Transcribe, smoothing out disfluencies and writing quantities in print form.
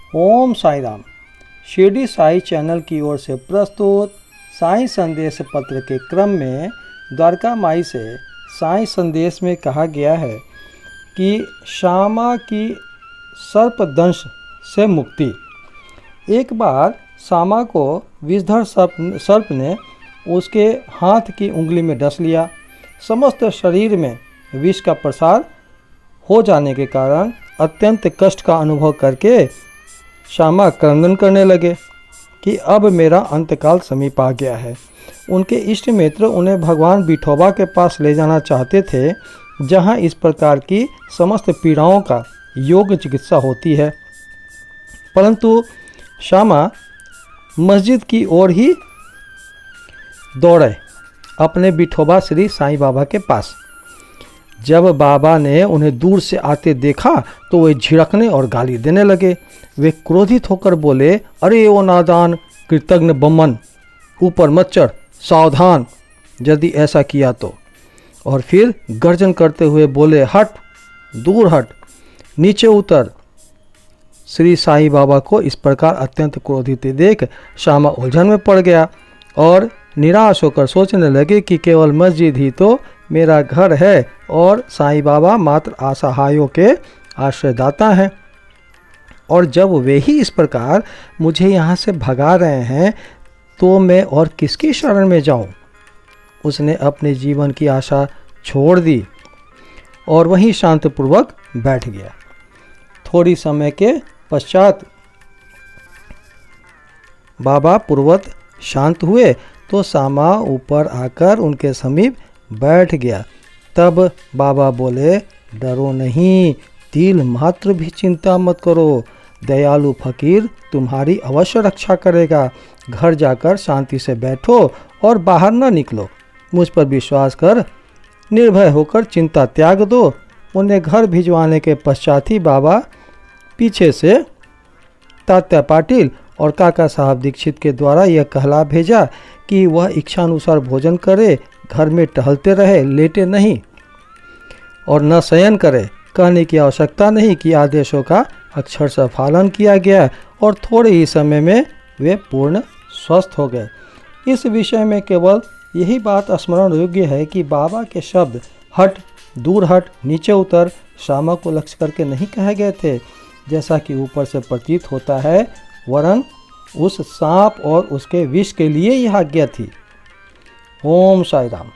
ओम Sai Ram. Shirdi Sai channel की ओर से प्रस्तुत साई संदेश पत्र के क्रम में द्वारका माई से साई संदेश में कहा गया है कि श्यामा की सर्पदंश से मुक्ति। एक बार श्यामा को विषधर सर्प ने उसके हाथ की उंगली में डस लिया। समस्त शरीर में विष का प्रसार हो जाने के कारण अत्यंत कष्ट का अनुभव करके श्यामा क्रंदन करने लगे कि अब मेरा अंतकाल समीप आ गया है। उनके इष्ट मित्र उन्हें भगवान विठोबा के पास ले जाना चाहते थे, जहां इस प्रकार की समस्त पीड़ाओं का योग चिकित्सा होती है। परंतु श्यामा मस्जिद की ओर ही दौड़े अपने विठोबा श्री साईं बाबा के पास। जब बाबा ने उन्हें दूर से आते देखा तो वे झिड़कने और गाली देने लगे। वे क्रोधित होकर बोले, अरे ओ नादान कृतज्ञ बम्मन, ऊपर मत चढ़, सावधान यदि ऐसा किया तो। और फिर गर्जन करते हुए बोले, हट, दूर हट, नीचे उतर। श्री साईं बाबा को इस प्रकार अत्यंत क्रोधित देख श्यामा उलझन में पड़ गया और निराश होकर सोचने लगे कि केवल मस्जिद ही तो मेरा घर है और साईं बाबा मात्र असहायों के आश्रयदाता हैं, और जब वे ही इस प्रकार मुझे यहाँ से भगा रहे हैं तो मैं और किसकी शरण में जाऊँ। उसने अपने जीवन की आशा छोड़ दी और वहीं शांतपूर्वक बैठ गया। थोड़ी समय के पश्चात बाबा पूर्वत शांत हुए तो श्यामा ऊपर आकर उनके समीप बैठ गया। तब बाबा बोले, डरो नहीं, तिल मात्र भी चिंता मत करो, दयालु फकीर तुम्हारी अवश्य रक्षा करेगा। घर जाकर शांति से बैठो और बाहर न निकलो। मुझ पर विश्वास कर निर्भय होकर चिंता त्याग दो। उन्हें घर भिजवाने के पश्चात ही बाबा पीछे से तात्या पाटिल और काका साहब दीक्षित के द्वारा यह कहला भेजा कि वह इच्छानुसार भोजन करे, घर में टहलते रहे, लेटे नहीं और न शयन करे। कहने की आवश्यकता नहीं कि आदेशों का अक्षरशः पालन किया गया और थोड़े ही समय में वे पूर्ण स्वस्थ हो गए। इस विषय में केवल यही बात स्मरण योग्य है कि बाबा के शब्द हट, दूर हट, नीचे उतर श्यामा को लक्ष्य करके नहीं कहे गए थे, जैसा कि ऊपर से प्रतीत होता है, वरन उस सांप और उसके विष के लिए यह आज्ञा थी। ओम साई राम।